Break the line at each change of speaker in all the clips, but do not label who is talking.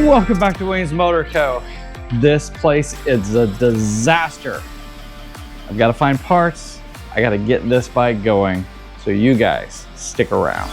Welcome back to Weems Motor Co. This place is a disaster. I've got to find parts. I got to get this bike going. So you guys stick around.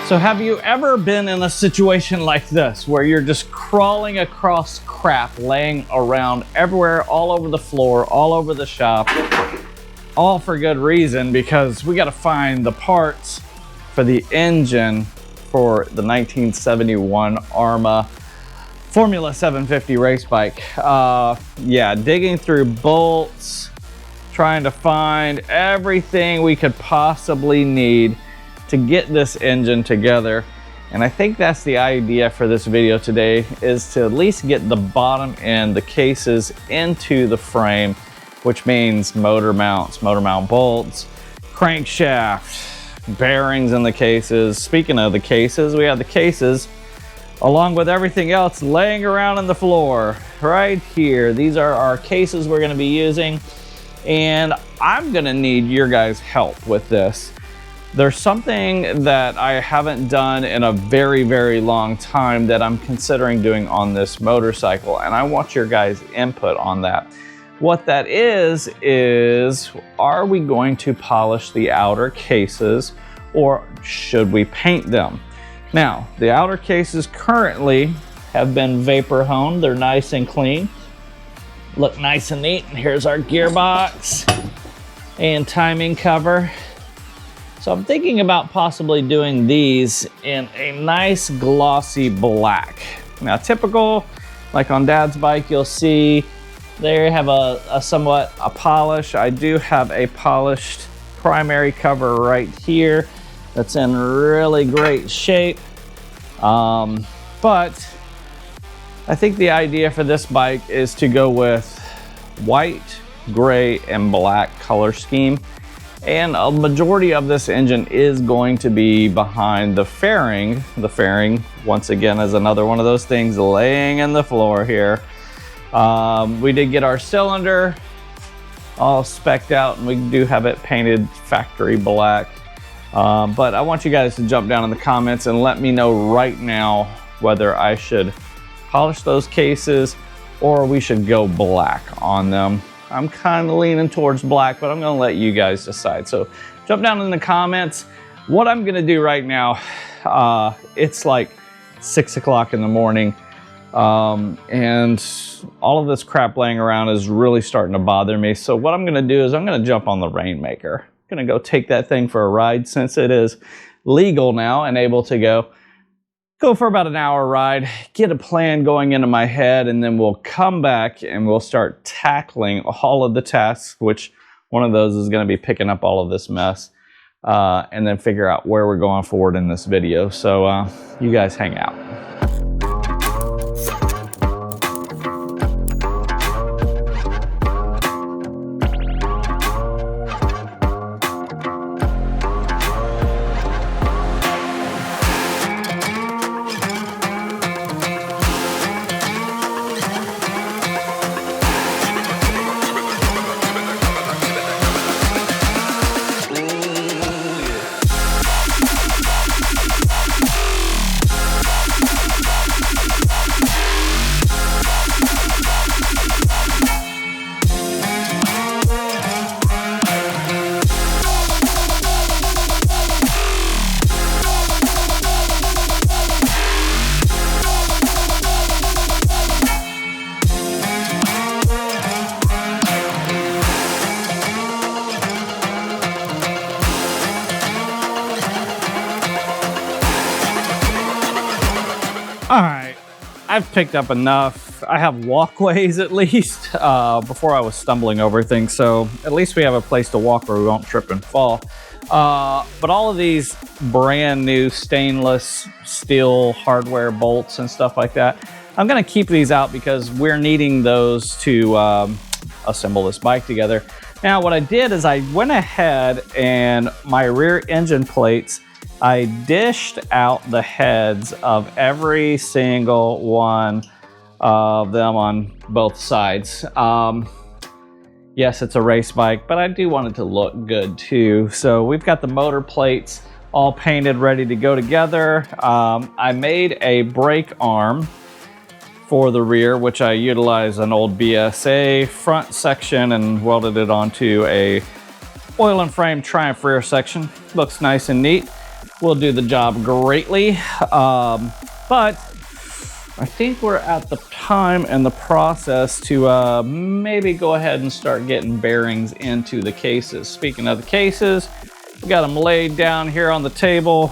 So have you ever been in a situation like this where you're just crawling across crap laying around everywhere, all over the floor, all over the shop, all for good reason, because we got to find the parts for the engine for the 1971 AHRMA Formula 750 race bike. Yeah, digging through bolts, trying to find everything we could possibly need to get this engine together. And I think that's the idea for this video today, is to at least get the bottom end, the cases, into the frame, which means motor mounts, motor mount bolts, crankshaft, bearings in the cases. Speaking of the cases, we have the cases along with everything else laying around on the floor right here. These are our cases we're going to be using, and I'm going to need your guys' help with this. There's something that I haven't done in a very, very long time that I'm considering doing on this motorcycle, and I want your guys' input on that. What that is are we going to polish the outer cases or should we paint them? Now, the outer cases currently have been vapor honed. They're nice and clean, look nice and neat. And here's our gearbox and timing cover. So I'm thinking about possibly doing these in a nice glossy black. Now, typical, like on Dad's bike, you'll see they have a somewhat polish. I do have a polished primary cover right here that's in really great shape. But I think the idea for this bike is to go with white, gray, and black color scheme. And a majority of this engine is going to be behind the fairing. The fairing, once again, is another one of those things laying in the floor here. We did get our cylinder all spec'd out, and we do have it painted factory black. But I want you guys to jump down in the comments and let me know right now whether I should polish those cases or we should go black on them. I'm kind of leaning towards black, but I'm going to let you guys decide. So jump down in the comments. What I'm going to do right now, it's like 6 o'clock in the morning. And all of this crap laying around is really starting to bother me. So what I'm going to do is I'm going to jump on the Rainmaker. I'm going to go take that thing for a ride, since it is legal now and able to go for about an hour ride, get a plan going into my head, and then we'll come back and we'll start tackling all of the tasks, which one of those is going to be picking up all of this mess, and then figure out where we're going forward in this video. So you guys hang out. All right, I've picked up enough. I have walkways at least before I was stumbling over things. So at least we have a place to walk where we won't trip and fall. But all of these brand new stainless steel hardware bolts and stuff like that, I'm gonna keep these out because we're needing those to assemble this bike together. Now what I did is I went ahead and my rear engine plates, I dished out the heads of every single one of them on both sides. Yes, it's a race bike, but I do want it to look good too. So we've got the motor plates all painted, ready to go together. I made a brake arm for the rear, which I utilized an old BSA front section and welded it onto a oil and frame Triumph rear section. Looks nice and neat. Will do the job greatly. But I think we're at the time and the process to maybe go ahead and start getting bearings into the cases. Speaking of the cases, we got them laid down here on the table.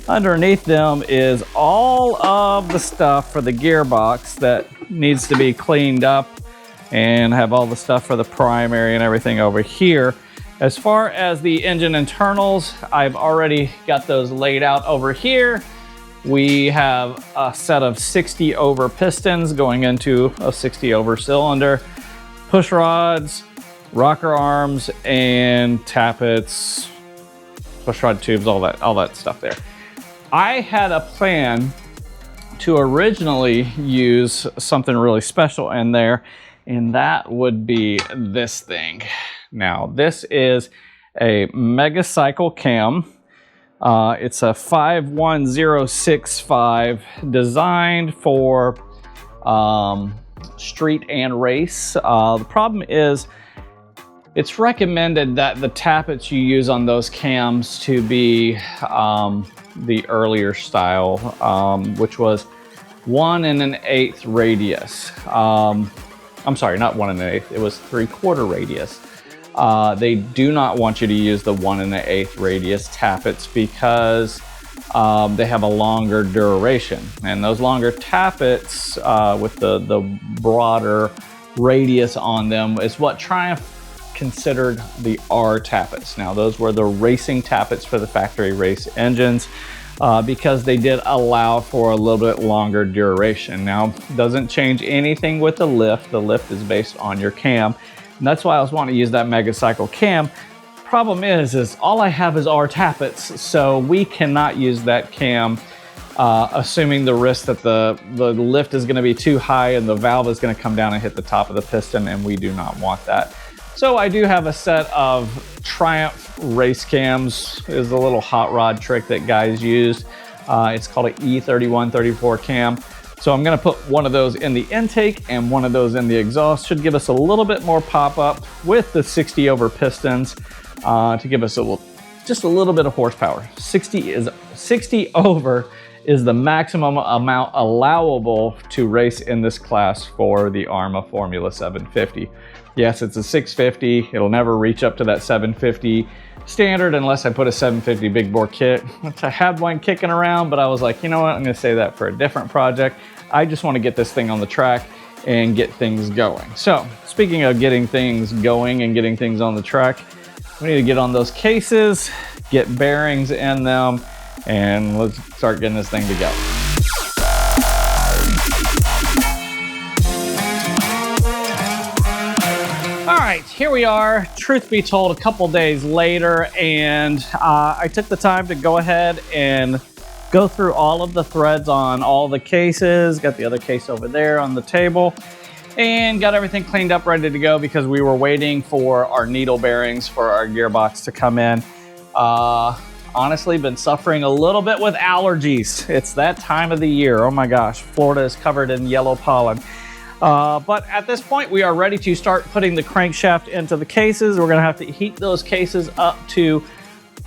Underneath them is all of the stuff for the gearbox that needs to be cleaned up, and have all the stuff for the primary and everything over here. As far as the engine internals, I've already got those laid out over here. We have a set of 60 over pistons going into a 60 over cylinder, push rods, rocker arms, and tappets, push rod tubes, all that stuff there. I had a plan to originally use something really special in there, and that would be this thing. Now, this is a Megacycle cam. It's a 51065, designed for street and race. The problem is, it's recommended that the tappets you use on those cams to be the earlier style, which was 1 1/8 radius. I'm sorry, not 1 1/8, it was 3/4 radius. They do not want you to use the 1 1/8 radius tappets because they have a longer duration. And those longer tappets with the broader radius on them is what Triumph considered the R tappets. Now, those were the racing tappets for the factory race engines because they did allow for a little bit longer duration. Now, doesn't change anything with the lift. The lift is based on your cam. And that's why I was wanting to use that Megacycle cam. Problem is all I have is R tappets, so we cannot use that cam, assuming the risk that the lift is gonna be too high and the valve is gonna come down and hit the top of the piston, and we do not want that. So I do have a set of Triumph race cams. Is a little hot rod trick that guys use. It's called an E3134 cam. So I'm gonna put one of those in the intake and one of those in the exhaust. Should give us a little bit more pop up with the 60 over pistons to give us just a little bit of horsepower. 60 over is the maximum amount allowable to race in this class for the AHRMA Formula 750. Yes, it's a 650. It'll never reach up to that 750 standard unless I put a 750 big bore kit, which I had one kicking around, but I was like, you know what, I'm gonna save that for a different project. I just wanna get this thing on the track and get things going. So, speaking of getting things going and getting things on the track, we need to get on those cases, get bearings in them, and let's start getting this thing to go. All right, here we are, truth be told, a couple days later, and I took the time to go ahead and go through all of the threads on all the cases, got the other case over there on the table, and got everything cleaned up, ready to go, because we were waiting for our needle bearings for our gearbox to come in. Honestly, been suffering a little bit with allergies. It's that time of the year. Oh my gosh, Florida is covered in yellow pollen. But at this point, we are ready to start putting the crankshaft into the cases. We're gonna have to heat those cases up to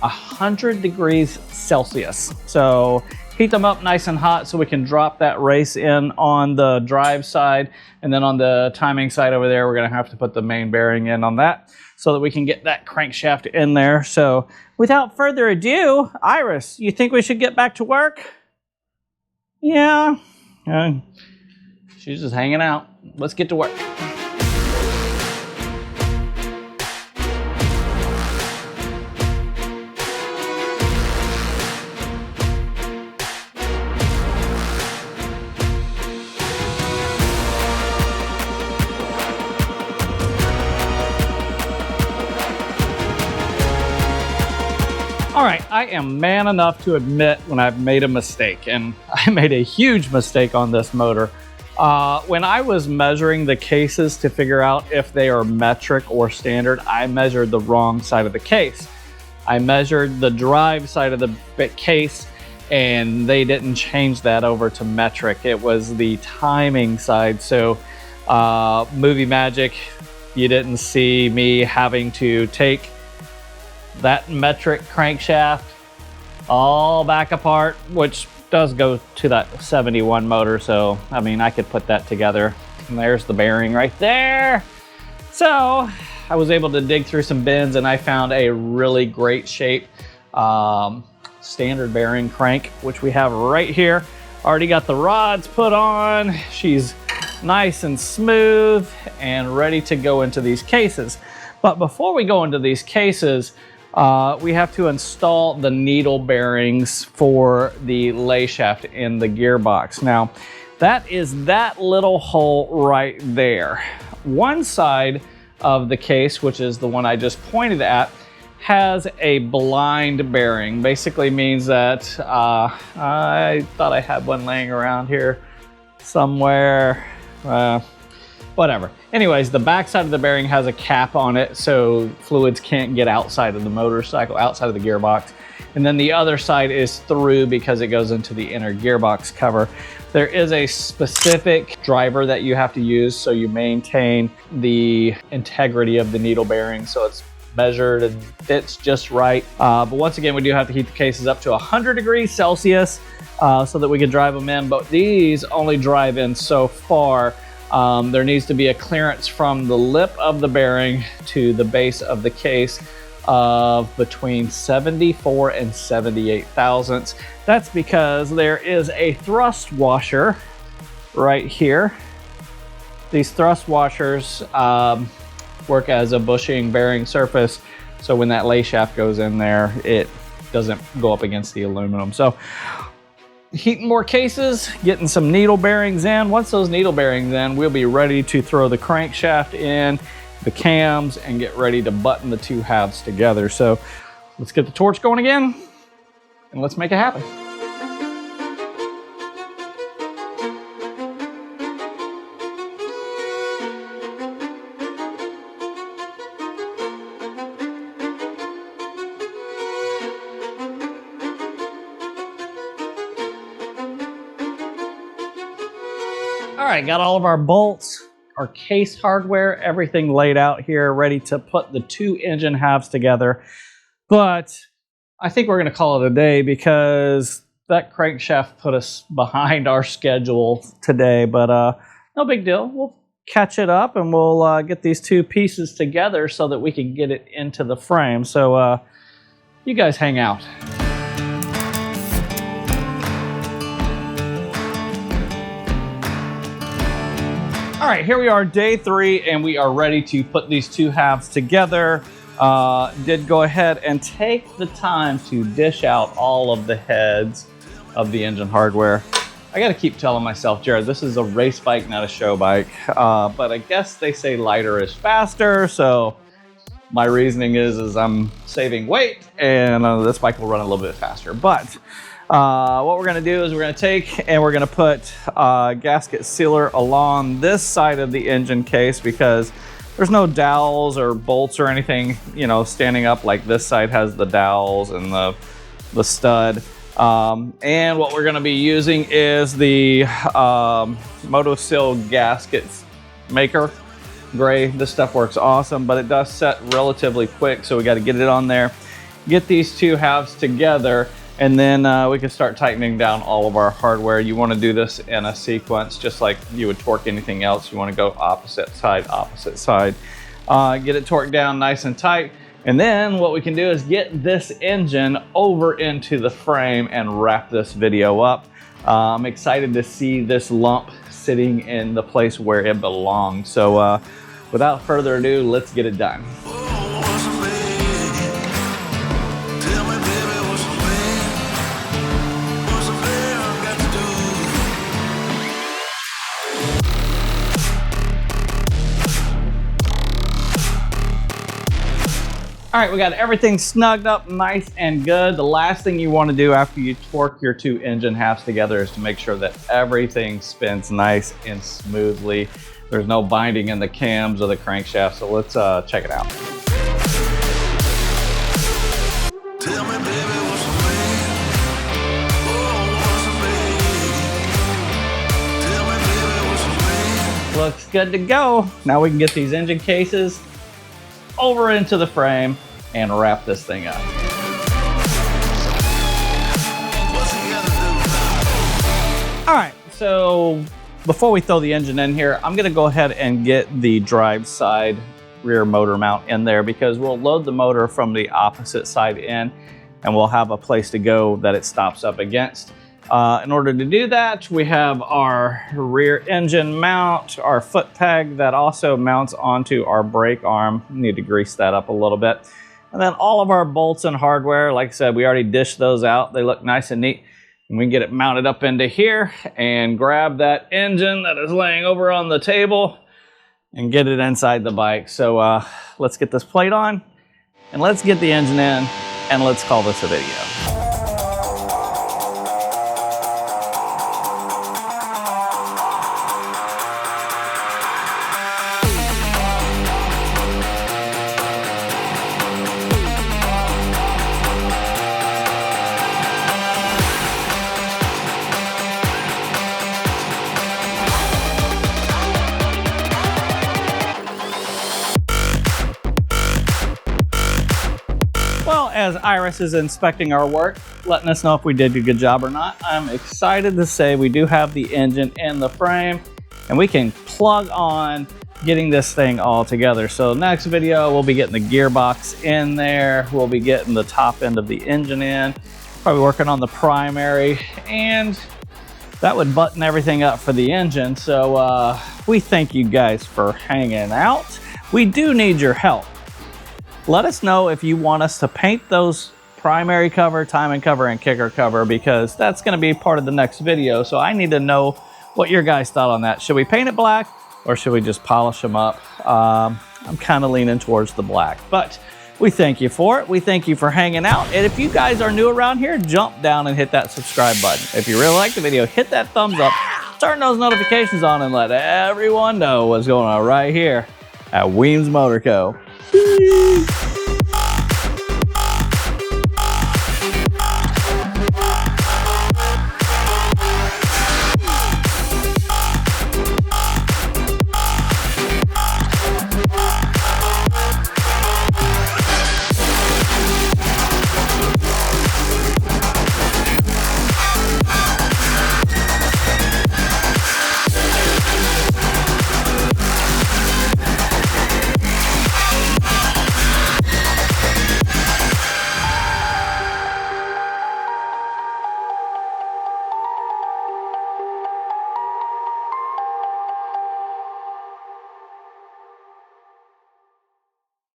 100 degrees Celsius. So heat them up nice and hot so we can drop that race in on the drive side. And then on the timing side over there, we're gonna have to put the main bearing in on that so that we can get that crankshaft in there. So without further ado, Iris, you think we should get back to work? Yeah. She's just hanging out. Let's get to work. All right, I am man enough to admit when I've made a mistake, and I made a huge mistake on this motor. When I was measuring the cases to figure out if they are metric or standard, I measured the wrong side of the case. I measured the drive side of the case, and they didn't change that over to metric. It was the timing side. So movie magic, you didn't see me having to take that metric crankshaft all back apart, which does go to that 71 motor. So I mean, I could put that together, and there's the bearing right there. So I was able to dig through some bins, and I found a really great shape standard bearing crank, which we have right here. Already got the rods put on. She's nice and smooth and ready to go into these cases. But before we go into these cases, we have to install the needle bearings for the lay shaft in the gearbox. Now, that is that little hole right there. One side of the case, which is the one I just pointed at, has a blind bearing. Basically means that I thought I had one laying around here somewhere. Whatever. Anyways, the back side of the bearing has a cap on it, so fluids can't get outside of the motorcycle, outside of the gearbox. And then the other side is through because it goes into the inner gearbox cover. There is a specific driver that you have to use so you maintain the integrity of the needle bearing, so it's measured and fits just right. But once again, we do have to heat the cases up to 100 degrees Celsius so that we can drive them in. But these only drive in so far. There needs to be a clearance from the lip of the bearing to the base of the case of between 74 and 78 thousandths. That's because there is a thrust washer right here. These thrust washers work as a bushing bearing surface, so when that lay shaft goes in there, it doesn't go up against the aluminum. So heating more cases, getting some needle bearings in. Once those needle bearings in, we'll be ready to throw the crankshaft in, the cams, and get ready to button the two halves together. So let's get the torch going again, and let's make it happen. All right, got all of our bolts, our case hardware, everything laid out here, ready to put the two engine halves together. But I think we're gonna call it a day because that crankshaft put us behind our schedule today, but no big deal. We'll catch it up and we'll get these two pieces together so that we can get it into the frame. So you guys hang out. All right, here we are, day 3, and we are ready to put these two halves together. Did go ahead and take the time to dish out all of the heads of the engine hardware. I gotta keep telling myself, Jared, this is a race bike, not a show bike. But I guess they say lighter is faster, so my reasoning is I'm saving weight, and this bike will run a little bit faster. But what we're gonna do is we're gonna take and we're gonna put a gasket sealer along this side of the engine case because there's no dowels or bolts or anything, you know, standing up like this side has the dowels and the stud. And what we're gonna be using is the Motosil gaskets maker gray. This stuff works awesome, but it does set relatively quick, so we got to get it on there, get these two halves together, and then we can start tightening down all of our hardware. You want to do this in a sequence, just like you would torque anything else. You want to go opposite side, get it torqued down nice and tight. And then what we can do is get this engine over into the frame and wrap this video up. I'm excited to see this lump sitting in the place where it belongs. So without further ado, let's get it done. All right, we got everything snugged up nice and good. The last thing you want to do after you torque your two engine halves together is to make sure that everything spins nice and smoothly. There's no binding in the cams or the crankshaft, so let's check it out.
Tell me, baby, what's the meaning? Oh, what's the meaning? Tell me, baby, what's the meaning?
Looks good to go. Now we can get these engine cases over into the frame and wrap this thing up.
What's he gotta do?
All right, so before we throw the engine in here, I'm gonna go ahead and get the drive side rear motor mount in there because we'll load the motor from the opposite side in and we'll have a place to go that it stops up against. In order to do that, we have our rear engine mount, our foot peg that also mounts onto our brake arm. Need to grease that up a little bit. And then all of our bolts and hardware, like I said, we already dished those out. They look nice and neat. And we can get it mounted up into here and grab that engine that is laying over on the table and get it inside the bike. So let's get this plate on and let's get the engine in and let's call this a video. As Iris is inspecting our work, letting us know if we did a good job or not, I'm excited to say we do have the engine in the frame and we can plug on getting this thing all together. So next video, we'll be getting the gearbox in there. We'll be getting the top end of the engine in, probably working on the primary, and that would button everything up for the engine. So we thank you guys for hanging out. We do need your help. Let us know if you want us to paint those primary cover, timing cover, and kicker cover because that's going to be part of the next video. So I need to know what your guys thought on that. Should we paint it black or should we just polish them up? I'm kind of leaning towards the black, but we thank you for it. We thank you for hanging out. And if you guys are new around here, jump down and hit that subscribe button. If you really like the video, hit that thumbs up, turn those notifications on, and let everyone know what's going on right here at Weems Motor Co. Peace.